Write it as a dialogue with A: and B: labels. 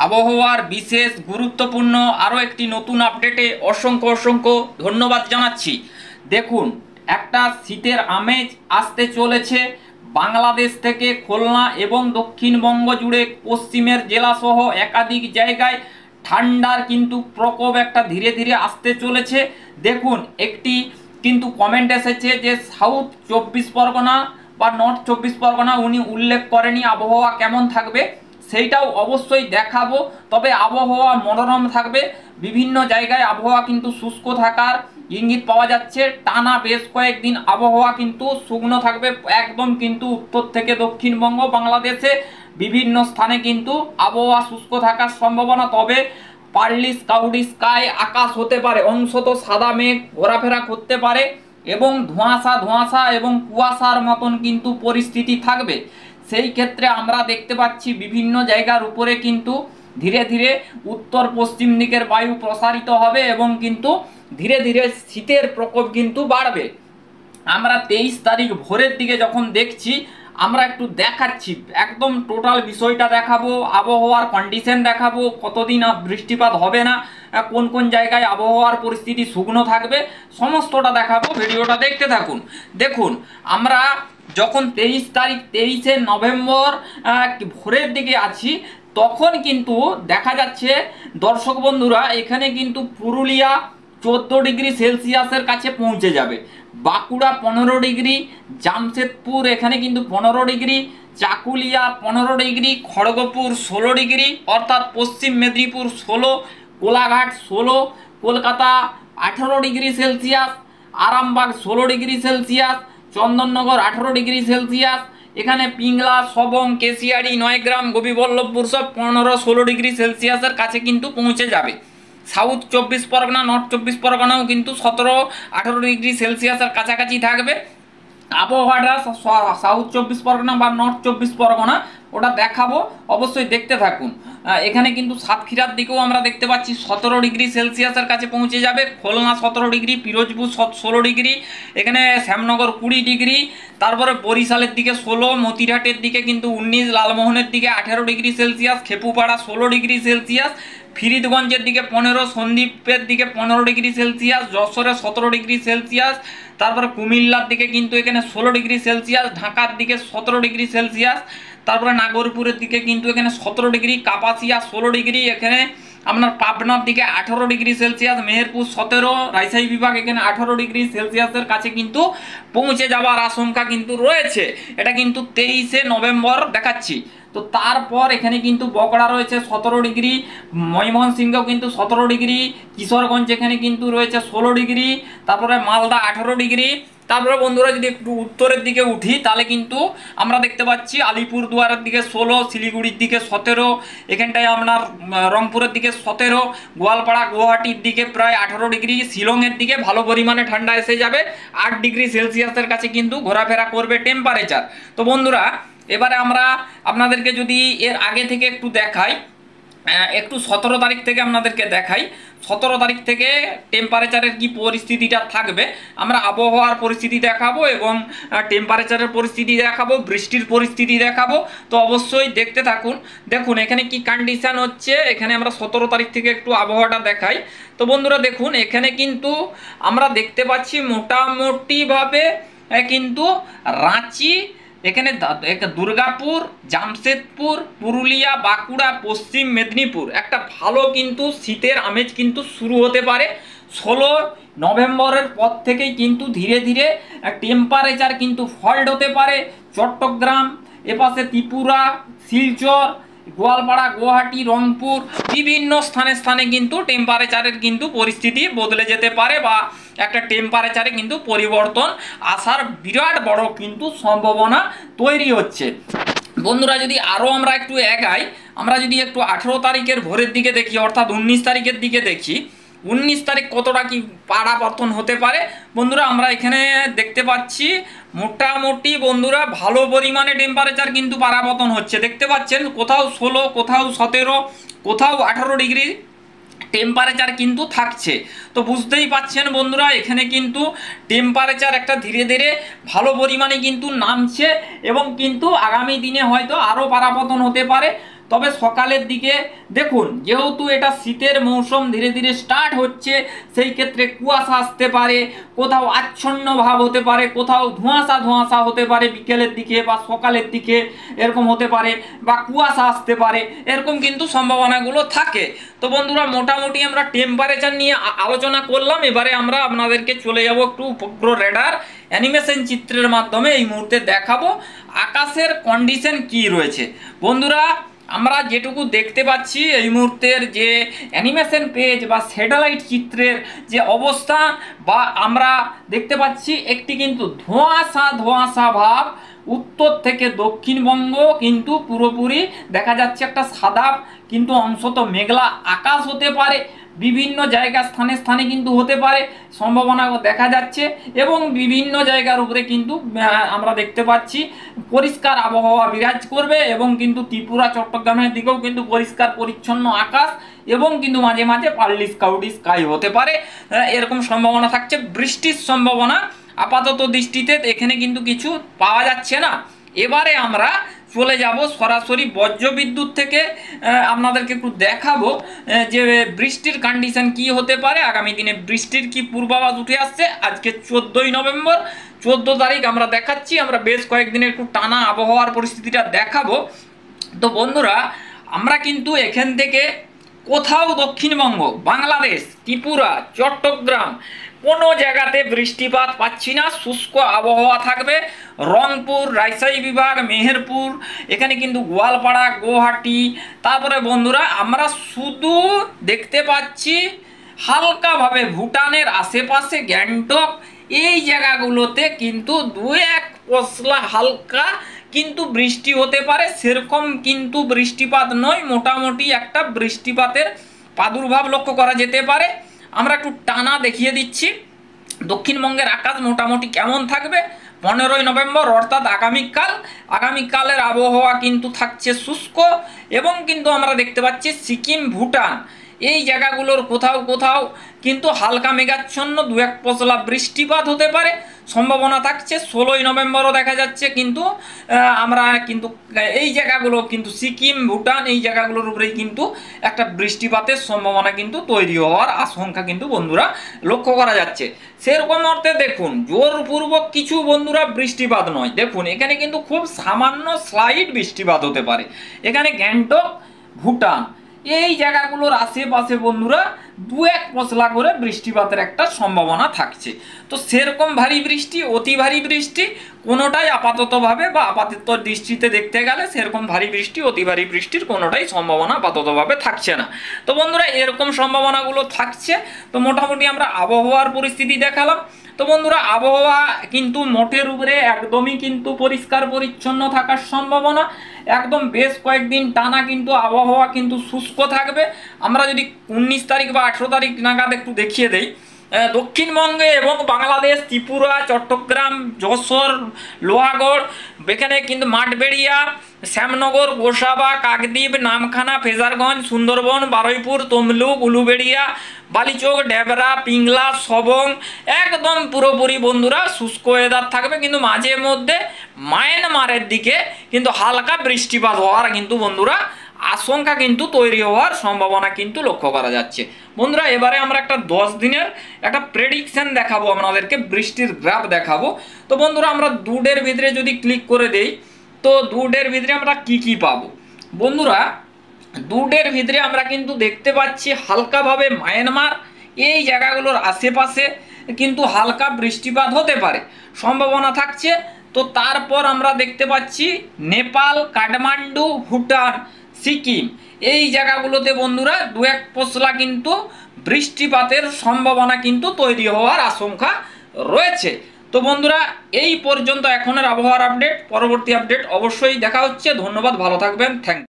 A: আবহাওয়ার বিশেষ গুরুত্বপূর্ণ আরও একটি নতুন আপডেটে অসংখ্য অসংখ্য ধন্যবাদ জানাচ্ছি। দেখুন, একটা শীতের আমেজ আসতে চলেছে। বাংলাদেশ থেকে খুলনা এবং দক্ষিণবঙ্গ জুড়ে পশ্চিমের জেলাসহ একাধিক জায়গায় ঠান্ডার কিন্তু প্রকোপ একটা ধীরে ধীরে আসতে চলেছে। দেখুন, একটি কিন্তু কমেন্ট এসেছে যে সাউথ 24 পরগনা বা নর্থ 24 পরগনা উনি উল্লেখ করেনি আবহাওয়া কেমন থাকবে, সেইটাও অবশ্যই দেখাবো। তবে আবহাওয়া মনোরম থাকবে, বিভিন্ন জায়গায় আবহাওয়া কিন্তু শুষ্ক থাকার ইঙ্গিত পাওয়া যাচ্ছে। টানা বেশ কয়েকদিন আবহাওয়া কিন্তু শুকনো থাকবে একদম, কিন্তু উত্তর থেকে দক্ষিণবঙ্গ বাংলাদেশে বিভিন্ন স্থানে কিন্তু আবহাওয়া শুষ্ক থাকার সম্ভাবনা। তবে পার্লি ক্লাউডি স্কাই আকাশ হতে পারে, অংশত সাদা মেঘ ঘোরাফেরা করতে পারে এবং ধোঁয়াশা ধোঁয়াশা এবং কুয়াশার মতন কিন্তু পরিস্থিতি থাকবে। সেই ক্ষেত্রে আমরা দেখতে পাচ্ছি বিভিন্ন জায়গার উপরে কিন্তু ধীরে ধীরে উত্তর পশ্চিম দিকের বায়ু প্রসারিত হবে এবং কিন্তু ধীরে ধীরে শীতের প্রকোপ কিন্তু বাড়বে। আমরা 23 তারিখ ভোরের দিকে যখন দেখছি, আমরা একটু দেখাচ্ছি, একদম টোটাল বিষয়টা দেখাবো, আবহাওয়ার কন্ডিশন দেখাবো, কতদিন বৃষ্টিপাত হবে না, কোন কোন জায়গায় আবহাওয়ার পরিস্থিতি শুকনো থাকবে, সমস্তটা দেখাবো। ভিডিওটা দেখতে থাকুন। দেখুন, আমরা যখন 23 তারিখ 23শে নভেম্বর ভোরের দিকে আছি, তখন কিন্তু দেখা যাচ্ছে দর্শক বন্ধুরা, এখানে কিন্তু পুরুলিয়া 14 ডিগ্রি সেলসিয়াসের কাছে পৌঁছে যাবে, বাঁকুড়া 15 ডিগ্রি, জামশেদপুর এখানে কিন্তু 15 degree, Chakulia 15 degree, Kharagpur 16 degree অর্থাৎ পশ্চিম Medinipur 16, Kolaghat 16, Kolkata 18 degree Celsius, Arambagh 16 degree Celsius, Chandannagar 18 degree Celsius, এখানে পিংলা, সবং, কেশিয়াড়ি, নয়গ্রাম, গোপীবল্লভপুর সব 15-16 ডিগ্রি সেলসিয়াসের কাছে কিন্তু পৌঁছে যাবে। সাউথ 24 পরগনা, নর্থ 24 পরগনাও কিন্তু 17-18 ডিগ্রি সেলসিয়াসের কাছাকাছি থাকবে। আবহাওয়াটা সাউথ 24 পরগনা বা নর্থ 24 পরগনা ওটা দেখাবো, অবশ্যই দেখতে থাকুন। এখানে কিন্তু সাতক্ষীরার দিকেও আমরা দেখতে পাচ্ছি 17 ডিগ্রি সেলসিয়াসের কাছে পৌঁছে যাবে, খুলনা 17 ডিগ্রি, পিরোজপুর 16 ডিগ্রি, এখানে শ্যামনগর 20 ডিগ্রি, তারপরে বরিশালের দিকে 16, মতিরহাটের দিকে কিন্তু 19, লালমোহনের দিকে 18 degree Celsius, Khepupara 16 degree Celsius, ফরিদগঞ্জের দিকে 15, সন্দ্বীপের দিকে 15 ডিগ্রি সেলসিয়াস, যশোরে 17 ডিগ্রি সেলসিয়াস, তারপরে কুমিল্লার দিকে কিন্তু এখানে 16 ডিগ্রি সেলসিয়াস, ঢাকার দিকে 17 ডিগ্রি সেলসিয়াস, তারপরে নাগরপুরের দিকে কিন্তু এখানে 17 ডিগ্রি, কাপাসিয়া 16 ডিগ্রি, এখানে আপনার পাবনার দিকে 18 ডিগ্রি সেলসিয়াস, মেহেরপুর 17, রাজশাহী বিভাগ এখানে 18 ডিগ্রি সেলসিয়াসের কাছে কিন্তু পৌঁছে যাওয়ার আশঙ্কা কিন্তু রয়েছে। এটা কিন্তু 23শে নভেম্বর দেখাচ্ছি। তো তারপর এখানে কিন্তু বকড়া রয়েছে 17 ডিগ্রি, ময়মনসিংহ কিন্তু 17 ডিগ্রি, কিশোরগঞ্জ এখানে কিন্তু রয়েছে 16 ডিগ্রি, তারপরে মালদা 18 ডিগ্রি। তারপরে বন্ধুরা যদি একটু উত্তরের দিকে উঠি, তাহলে কিন্তু আমরা দেখতে পাচ্ছি আলিপুরদুয়ারের দিকে 16, শিলিগুড়ির দিকে 17, এখানটায় আপনার রংপুরের দিকে 17, গোয়ালপাড়া গুয়াহাটির দিকে প্রায় 18 ডিগ্রি, শিলংয়ের দিকে ভালো পরিমাণে ঠান্ডা এসে যাবে, 8 ডিগ্রি সেলসিয়াসের কাছে কিন্তু ঘোরাফেরা করবে টেম্পারেচার। তো বন্ধুরা, এবারে আমরা আপনাদেরকে যদি এর আগে থেকে একটু দেখাই, একটু 17 তারিখ থেকে আপনাদেরকে দেখাই, 17 তারিখ থেকে টেম্পারেচারের কি পরিস্থিতিটা থাকবে, আমরা আবহাওয়ার পরিস্থিতি দেখাবো এবং টেম্পারেচারের পরিস্থিতি দেখাবো, বৃষ্টির পরিস্থিতি দেখাবো। তো অবশ্যই দেখতে থাকুন। দেখুন এখানে কি কন্ডিশন হচ্ছে, এখানে আমরা 17 তারিখ থেকে একটু আবহাওয়াটা দেখাই। তো বন্ধুরা দেখুন, এখানে কিন্তু আমরা দেখতে পাচ্ছি মোটামুটিভাবে কিন্তু রাঁচি, এখানে দুর্গাপুর, জামশেদপুর, পুরুলিয়া, বাঁকুড়া, পশ্চিম মেদিনীপুর একটা ভালো কিন্তু শীতের আমেজ কিন্তু শুরু হতে পারে। 16 নভেম্বরের পর থেকেই কিন্তু ধীরে ধীরে টেম্পারেচার কিন্তু ফল্ট হতে পারে। চট্টগ্রাম, এপাশে ত্রিপুরা, শিলচর, গোয়ালপাড়া, গুয়াহাটি, রংপুর বিভিন্ন স্থানে স্থানে কিন্তু টেম্পারেচারের কিন্তু পরিস্থিতি বদলে যেতে পারে বা একটা টেম্পারেচারে কিন্তু পরিবর্তন আসার বিরাট বড় কিন্তু সম্ভাবনা তৈরি হচ্ছে। বন্ধুরা যদি আরও আমরা একটু এগাই, আমরা যদি একটু 18 তারিখের ভোরের দিকে দেখি, অর্থাৎ 19 তারিখের দিকে দেখি, 19 তারিখ কতটা কি পাড়াপতন হতে পারে। বন্ধুরা আমরা এখানে দেখতে পাচ্ছি মোটামুটি বন্ধুরা ভালো পরিমাণে টেম্পারেচার কিন্তু পাড়াপতন হচ্ছে, দেখতে পাচ্ছেন কোথাও 16, কোথাও 17, কোথাও 18 ডিগ্রি টেম্পারেচার কিন্তু থাকছে। তো বুঝতেই পাচ্ছেন বন্ধুরা, এখানে কিন্তু টেম্পারেচার একটা ধীরে ধীরে ভালো পরিমাণে কিন্তু নামছে এবং কিন্তু আগামী দিনে হয়তো আরও পাড়াপতন হতে পারে। তবে সকালের দিকে দেখুন, যেহেতু এটা শীতের মৌসুম ধীরে ধীরে স্টার্ট হচ্ছে, সেই ক্ষেত্রে কুয়াশা আসতে পারে, কোথাও আচ্ছন্ন ভাব হতে পারে, কোথাও ধোঁয়াশা ধোঁয়াশা হতে পারে বিকেলের দিকে বা সকালের দিকে, এরকম হতে পারে, বা কুয়াশা আসতে পারে, এরকম কিন্তু সম্ভাবনাগুলো থাকে। তো বন্ধুরা মোটামুটি আমরা টেম্পারেচার নিয়ে আলোচনা করলাম। এবারে আমরা আপনাদেরকে চলে যাব একটু উপগ্রহ রেডার অ্যানিমেশন চিত্রের মাধ্যমে এই মুহূর্তে দেখাবো আকাশের কন্ডিশন কি রয়েছে। বন্ধুরা আমরা যেটুকু দেখতে পাচ্ছি এই মুহূর্তের যে অ্যানিমেশন পেজ বা স্যাটেলাইট চিত্রের যে অবস্থা, বা আমরা দেখতে পাচ্ছি একটি কিন্তু ধোঁয়াশা ধোঁয়াশা ভাব, উত্তর থেকে দক্ষিণবঙ্গ কিন্তু পুরোপুরি দেখা যাচ্ছে একটা সাদা কিন্তু অংশত মেঘলা আকাশ হতে পারে, বিভিন্ন জায়গা স্থানে স্থানে কিন্তু হতে পারে সম্ভাবনা দেখা যাচ্ছে, এবং বিভিন্ন জায়গার উপরে কিন্তু আমরা দেখতে পাচ্ছি পরিষ্কার আবহাওয়া বিরাজ করবে, এবং কিন্তু ত্রিপুরা চট্টগ্রামের দিকেও কিন্তু পরিষ্কার পরিচ্ছন্ন আকাশ, এবং কিন্তু মাঝে মাঝে পার্লি ক্লাউডি স্কাই হতে পারে, এরকম সম্ভাবনা থাকছে। বৃষ্টির সম্ভাবনা আপাতত দৃষ্টিতে এখানে কিন্তু কিছু পাওয়া যাচ্ছে না। এবারে আমরা চলে যাব সরাসরি বজ্রবিদ্যুৎ থেকে আপনাদেরকে একটু দেখাবো যে বৃষ্টির কন্ডিশন কি হতে পারে, আগামী দিনে বৃষ্টির কি পূর্বাভাস উঠে আসছে। আজকে 14ই নভেম্বর, 14 তারিখ আমরা দেখাচ্ছি, আমরা বেশ কয়েকদিনের একটু টানা আবহাওয়ার পরিস্থিতিটা দেখাবো। তো বন্ধুরা আমরা কিন্তু এখান থেকে কোথাও দক্ষিণবঙ্গ, বাংলাদেশ, ত্রিপুরা, চট্টগ্রাম কোনো জায়গাতে বৃষ্টিপাত পাচ্ছি না, শুষ্ক আবহাওয়া থাকবে। রংপুর, রাজশাহী বিভাগ, মেহেরপুর, এখানে কিন্তু গোয়ালপাড়া, গুয়াহাটি, তারপরে বন্ধুরা আমরা শুধু দেখতে পাচ্ছি হালকাভাবে ভুটানের আশেপাশে গ্যাংটক, এই জায়গাগুলোতে কিন্তু দু এক পশলা হালকা কিন্তু বৃষ্টি হতে পারে, সেরকম কিন্তু বৃষ্টিপাত নয়, মোটামুটি একটা বৃষ্টিপাতের প্রাদুর্ভাব লক্ষ্য করা যেতে পারে। আমরা একটু টানা দেখিয়ে দিচ্ছি দক্ষিণবঙ্গের আকাশ মোটামুটি কেমন থাকবে। 15ই নভেম্বর অর্থাৎ আগামীকালের আবহাওয়া কিন্তু থাকছে শুষ্ক, এবং কিন্তু আমরা দেখতে পাচ্ছি সিকিম, ভুটান এই জায়গাগুলোর কোথাও কোথাও কিন্তু হালকা মেঘাচ্ছন্ন দু এক পশলা বৃষ্টিপাত হতে পারে সম্ভাবনা থাকছে। 16ই নভেম্বরও দেখা যাচ্ছে কিন্তু আমরা কিন্তু এই জায়গাগুলো কিন্তু সিকিম, ভুটান এই জায়গাগুলোর উপরেই কিন্তু একটা বৃষ্টিপাতের সম্ভাবনা কিন্তু তৈরি হওয়ার আশঙ্কা কিন্তু বন্ধুরা লক্ষ্য করা যাচ্ছে। সেরকম অর্থে দেখুন জোরপূর্বক কিছু বন্ধুরা বৃষ্টিপাত নয়, দেখুন এখানে কিন্তু খুব সামান্য স্লাইড বৃষ্টিপাত হতে পারে। এখানে গ্যাংটক, ভুটান এই জায়গাগুলোর আশেপাশে বন্ধুরা দু এক পশলা করে বৃষ্টিপাতের একটা সম্ভাবনা থাকছে। তো সেরকম ভারী বৃষ্টি, অতি ভারী বৃষ্টি কোনোটাই আপাততভাবে বা আপাতত দৃষ্টিতে দেখতে গেলে সেরকম ভারী বৃষ্টি, অতি ভারী বৃষ্টির কোনোটাই সম্ভাবনা আপাততভাবে থাকছে না। তো বন্ধুরা এরকম সম্ভাবনাগুলো থাকছে। তো মোটামুটি আমরা আবহাওয়ার পরিস্থিতি দেখালাম। তো বন্ধুরা আবহাওয়া কিন্তু মোটের উপরে একদমই কিন্তু পরিষ্কার পরিচ্ছন্ন থাকার সম্ভাবনা, একদম বেশ কয়েকদিন টানা কিন্তু আবহাওয়া কিন্তু শুষ্ক থাকবে। আমরা যদি 19 তারিখ বা 18 তারিখ নাগাদ একটু দেখিয়ে দেই, দক্ষিণবঙ্গে এবং বাংলাদেশ, ত্রিপুরা, চট্টগ্রাম, যশোর, লোহাগড়, এখানে কিন্তু মাঠবেড়িয়া, শ্যামনগর, গোসাবা, কাকদ্বীপ, নামখানা, ফেজারগঞ্জ, সুন্দরবন, বারুইপুর, তমলুক, উলুবেড়িয়া, বালিচক, ডেবরা, পিংলা, সবং একদম পুরোপুরি বন্ধুরা শুষ্ক ওয়েদার থাকবে, কিন্তু মাঝে মধ্যে মায়ানমারের দিকে কিন্তু হালকা বৃষ্টিপাত হওয়ার কিন্তু বন্ধুরা আশঙ্কা কিন্তু তৈরি হওয়ার সম্ভাবনা কিন্তু লক্ষ্য করা যাচ্ছে। বন্ধুরা এবারে আমরা একটা 10 দিনের একটা প্রেডিকশন দেখাবো আপনাদেরকে, বৃষ্টির গ্রাফ দেখাবো। তো বন্ধুরা আমরা দুডের ভিতরে যদি ক্লিক করে দেই, তো দুডের ভিতরে আমরা কি পাবো বন্ধুরা, দুডের ভিতরে আমরা কিন্তু দেখতে পাচ্ছি হালকাভাবে মায়ানমার এই জায়গাগুলোর আশেপাশে কিন্তু হালকা বৃষ্টিপাত হতে পারে সম্ভাবনা থাকছে। তো তারপর আমরা দেখতে পাচ্ছি নেপাল, কাঠমান্ডু, ভুটান, সিকিম এই জায়গাগুলোতে বন্ধুরা দু এক পশলা কিন্তু বৃষ্টিপাতের সম্ভাবনা কিন্তু তৈরি হওয়ার আশঙ্কা রয়েছে। তো বন্ধুরা এই পর্যন্ত এখনের আবহাওয়ার আপডেট, পরবর্তী আপডেট অবশ্যই দেখা হচ্ছে। ধন্যবাদ, ভালো থাকবেন, থ্যাংক ইউ।